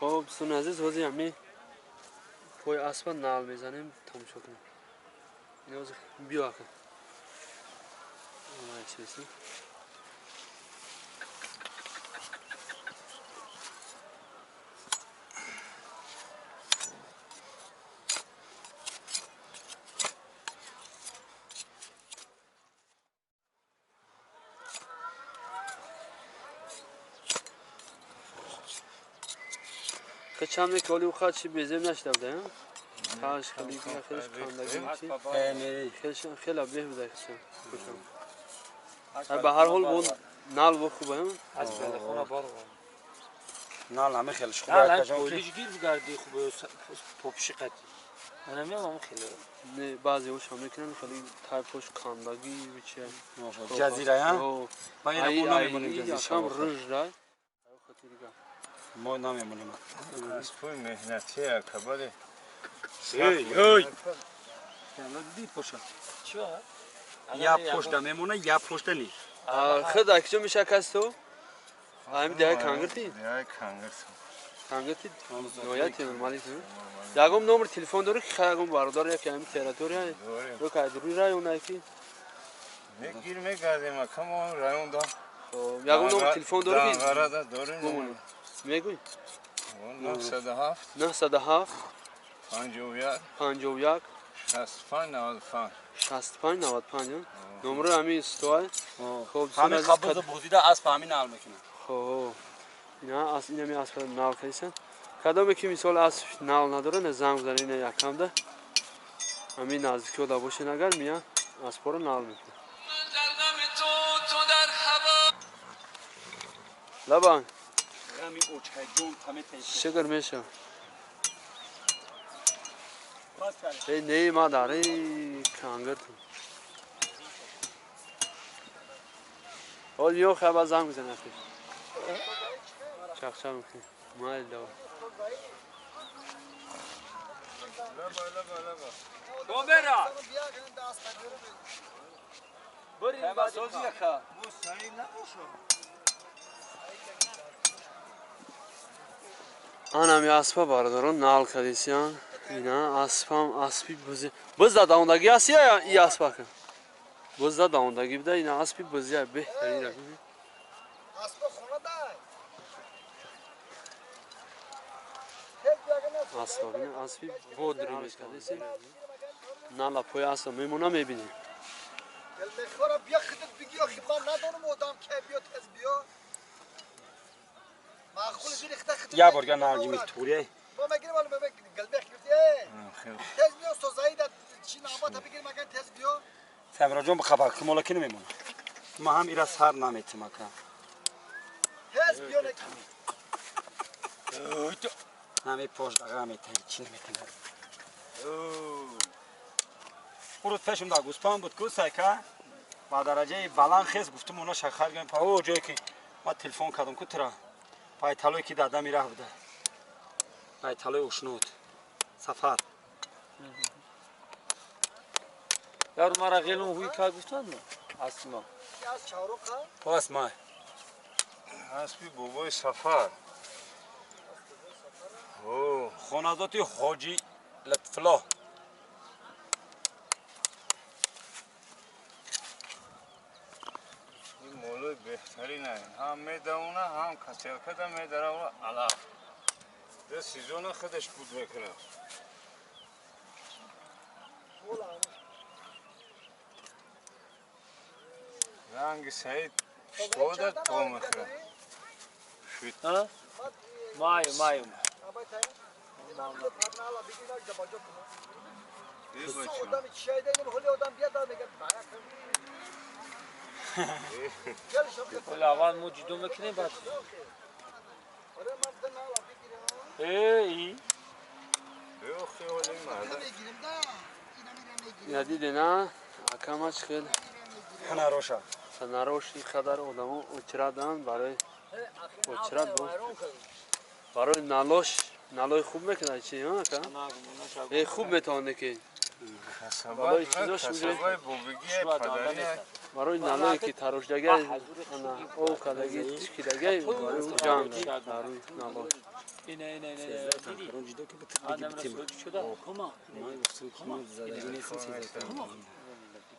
خب دوستان عزیز بازی همین پای اسب نال میزنیم تماشا کنیم. اینا از بیا کن. چیزی که چند کالی و خاطی بزیم نشده بوده تاش خیلی خیلیش کندگی چی خیلی بله بوده خوشم به هر حال بود نال و خوبه از بله خونه بارو نال همه خیلیش خوبه نال کجاش گیر بگردی خوبه پوپشی قدی من میام خیلی نه بعضی وش هم میکنن خیلی تایپش کندگی بچه جزیره ها ما اینا نمیمونیم جزیره کم رنج دار ما نمیمونیم از پول مهنتیه کباله ای دی پوشا چیه یا پشت میمونه یا پشت نی خد اکچه میشه کستو همین ده کانگرتی ده کانگرتی نویاتی نورمالی تو یکم نمبر تلفن داره که یکم باردار یا کمی تریتوری رو که دروی رای اونایی که میگیر میگردیم کم اون رایون دا یکم نمبر تلفن داره که دانغرا داریم میگوی 907 907 51 65 95 نمره همین استوای خب همین قبض بوزیده اسب همین نال میکنه خب اینا از اینا می اسب نال کیسن کدام که مثال اسب نال نداره نه زنگ بزنین نه یکم ده همین نزدیکی دا باشه نگر میاد اسب رو نال میکنه لبان همین اوچه جون همه شکر میشه ای نه ما داره کانگرت حال یو خبر زنگ بزنه افش چخ میکنه مال دو گوبرا بری همه سوزی که آنم یا اسبا باردارن نال کردیسیان اینا اسبم اسبی بزی بزد داوندگی است یا ای اسبا که بزد داوندگی بده اینا اسبی بزی بهترین روی اسبا خونه دای اسبا ببین اسبی بودری میکردیسی نالا پای اسب میمونه میبینی دل میخوره بیا خودت بگی آخی من ندارم مدام که بیا تز بیا معقول زیر خودت یا برگه نالجی میتوریه ما میگیم ولی بگیم قلبی خیلی تز بیا تو زایده چی نامات بگیر مگه تز بیا سمرا جون بخبر که مولکی نمیمونه ما هم ایرا سر نمیتیم اکا تز بیا نکنی همه پشت دقیقه میتیم چی نمیتیم خورد فشم دا گوسپان بود که سایکا با درجه بلند خیز گفتم اونا شخر گیم پا او جایی که ما تلفن کردم که ترا پای تلوی که داده میره بوده پای تلوی اشنود سفر یار مرا غیلون هوی که گفتن نه اصلا از چهارو که پاس مای اسبی بابای سفر خاناداتی حاجی لطفلا این مولوی بهترینه هم میدونه هم کسیل کده میداره و علاق ده سیزون خودش بود میکنه رنگ سعید شوده تو میخوره ها مایم آبای تایی نمیخواد پرنالا بگیر نک دباجو کنه آدم چی دیدیم حالی آدم بیاد میگه باید گل شب ولی اول موجودو میکنیم بعد آره من نالا بگیرم ای بیو خیالی مرده میگیریم دا اینا میگیریم یا دیدی نه اکمش خیلی هنه روشا سناروشی خدر آدمو اچرادن برای اچراد بود برای نالای خوب میکنه چی ها که خوب میتونه که بالای چیزاش میگه بوبگی پدری برای نالایی که تروشدگی او کدگی چکیدگی برای اون جان داروی نالا اینه دیدی دیدی جدا که بتر آدم بگی را سوچ شده کما من گفتم که من زدگی نیستم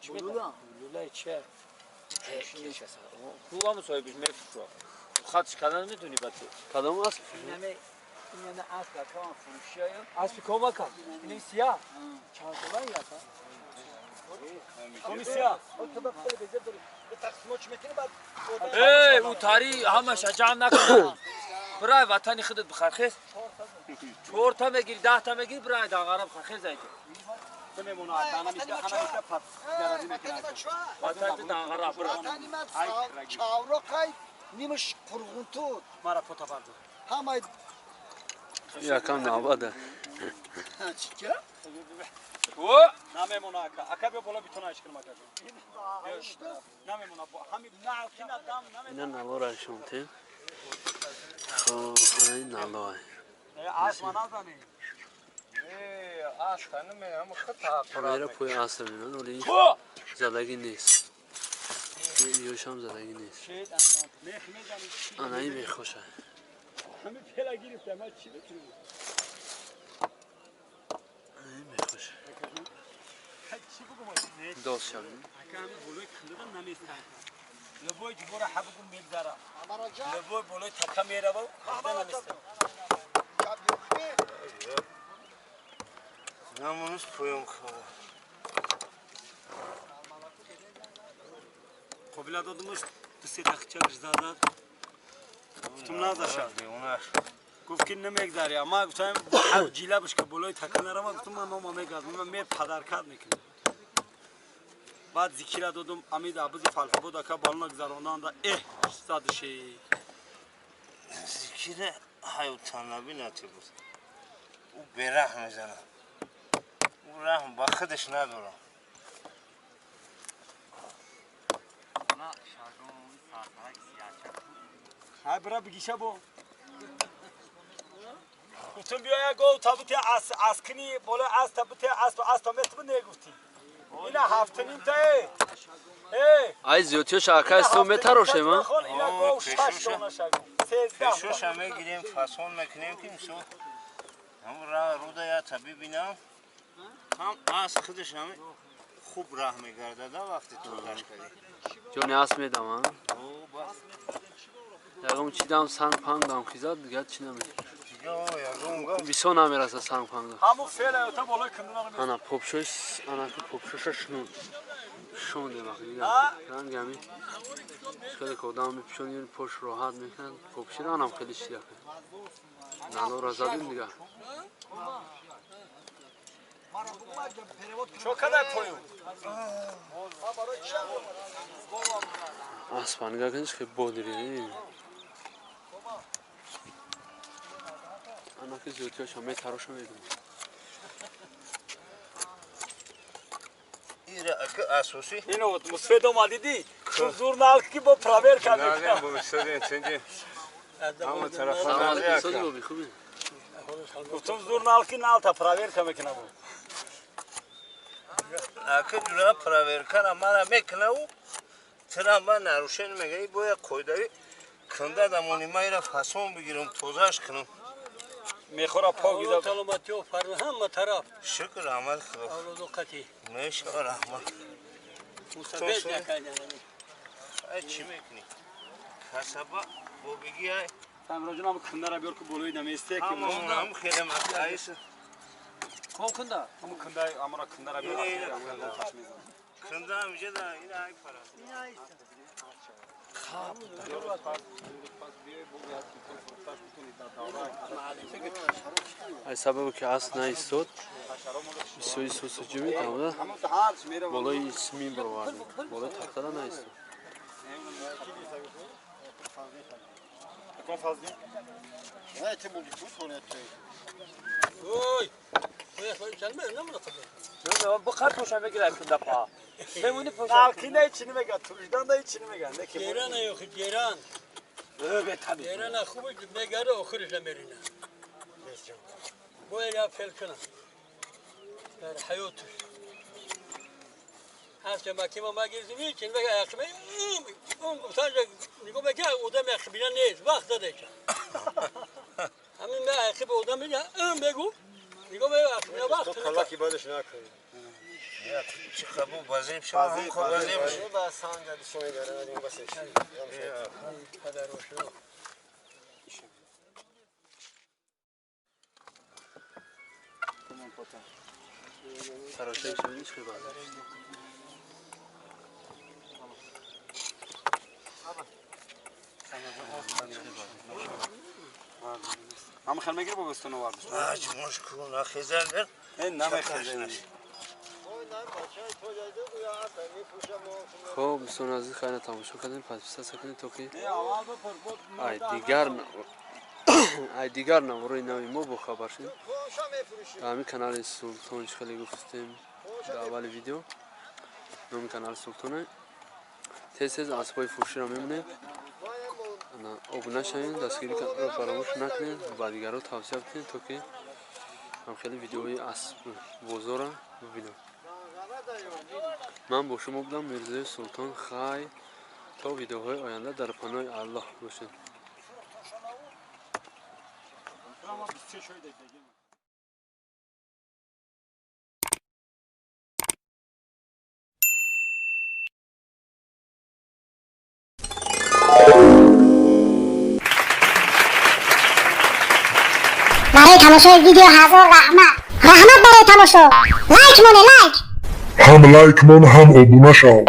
چی لولا لولا چه خوبم صاحبش میفروشه خاطش کردن میتونی بعد کدام است این همه اسب که ما فروشی اسب کما کن این سیاه چهار تا یا کمیسیا ای او تاری همش جمع نکن برای وطنی خودت بخرخیز 4 تا بگیر 10 تا بگیر برای داغرم بخرخیز زایده بنمونه انا میشه پس گردی میکنه وطن داغرم برای چاورا قای نیمش قرغون تو مرا فوتا فرد همه یکم ناباده چیکه او نمیمونه اکا به بالا بیتونه اشکال ماجرا نمیمونه همین نه کی ندام اینا نلو شونته خب این نلو آسمان نزنی آش خانم هم خطا میره پوی اصل میدن ولی زدگی نیست یوش هم زدگی نیست آنایی میخوشه همین پیلا گرفته ما چی بتونیم این میخوشه چی بگم دوست شد اکا همین بلوی خلقم نمیستن لبوی جبور حبکم میگذاره امارا جا لبوی بلوی تکا میره و خلقم نمیستن نمونش پویم خواه قبیله دادمش 2-3 دقیقه زداد گفتم نذاشم گفت که نمیگذاری اما گفتم هر جیله بش که بلوی تکا نرم گفتم من میگذارم من می پدر کرد میکنم بعد ذکر دادم امید عباس فلفل بود که بالنا گذراندن دا زادشی ذکر حیوتان نبی نتی بود او برحم میزنه او رحم با خودش ندارم های برا بگیشه بو گفتم بیا گو تابوتی اسکنی بالا از تابوتی از تا متر نگفتی اینا 7 نیم تا ای زیوتیو شاکه استو متروشه ما اینا گو 6 دونه شگو 13 پیشوش همه گیریم فاسون میکنیم که میشو هم رودا یا طبیعی بینم هم از خودش همه خوب راه میگرده دا وقتی تو داشت کردی جونی اس میدم ها او بس یکم چی دام سنگ پنگ دام خیزاد دیگه چی نمیشه دیگه او یا گونگا بیسو نمیرسه سنگ پنگ دام همون فعل تا بالا کندن انا پوپشوش انا که پوپشوش شون دیگه رنگ همی خیلی کدام میپشونی پوش راحت میکن پوپشیدن هم خیلی شیرکه نالو را زدیم دیگه شو کدای پویو اسپانگا کنش که بودری انا که زیوتیاش همه تراشو میدونی ایره اکه اسوسی اینو مسفید اومدیدی تو زورنال کی با پراور نازم کردی با مستدین چنجی همه طرف سلام نازه علیکم اکه خوبی خوبی گفتم زورنال کی نال تا پراور کم کنه بود اکه جورا پراور کنه من میکنه او ترا من نروشن میگه باید کویداری کنده دمونی ما ایره فاسون بگیرم توزاش کنم میخوره پا گیزا سلامتی و فرد همه طرف شکر احمد خدا اولاد و قطعی میشه رحمت مستفید نکنی ای چی میکنی؟ کسبا با بگی ای سامراجون هم کنده را بیار که بلوی نمیسته که همون هم خیلی مقایس کم کنده همون کنده امرا کنده را بیار کنده همیشه دا این ای پرست ای سبب که اصل نیستود سوی سوسجی میتونه همون تو هرچ میره بالای اسمی بروارد بالای تختره نیستود کن فازی نه چه مولی تو کنه اوی باید باید چند مهم نمونه خدا بخار پوشم بگیره کنده پا بمونی پوشم نالکی نه چی نمیگه توجدان نه چی نمیگه نه که گیران ایوخی گیران گیران خوبه بگرده آخرش نمیرینه باید یا فیل کنم در حیاتش هرچه مکیما ما گیرزیم ایچین بگه اقیمه اون گفتن نگو بگه او دم اقیمه نیست وقت داده چه همین من اخی به آدم میگم بگو میگم نه وقت تو کلاکی بادش نکنی چه خبر بازیم شما هم خب بازیم بس هم جدی شما داره این بس پدر رو شو تراشه شویش خیلی بالا هم خیلی میگیره با بستون وارد آج مشکل نخیزر در این نمیخواد خب بسیار از این خیلی تماشا کردیم پس بسیار کنید تو که اول بپر ای دیگر نوروی نوی ما با خبر شیم همین کانال سلطان خیلی گفتیم در اول ویدیو نام کانال سلطانه تیز از پای فروشی را میمونه ابونه شوید دستگیری رو فراموش نکنید و دیگر رو توصیه کنید تا که هم خیلی ویدیوهای اسب بزرگ را ببینم من با شما بودم میرزای سلطان خی تا ویدیوهای آینده در پناه الله باشید برای تماشای ویدیو هزار رحمت برای تماشا لایک مونه لایک هم لایک من هم ابونه شو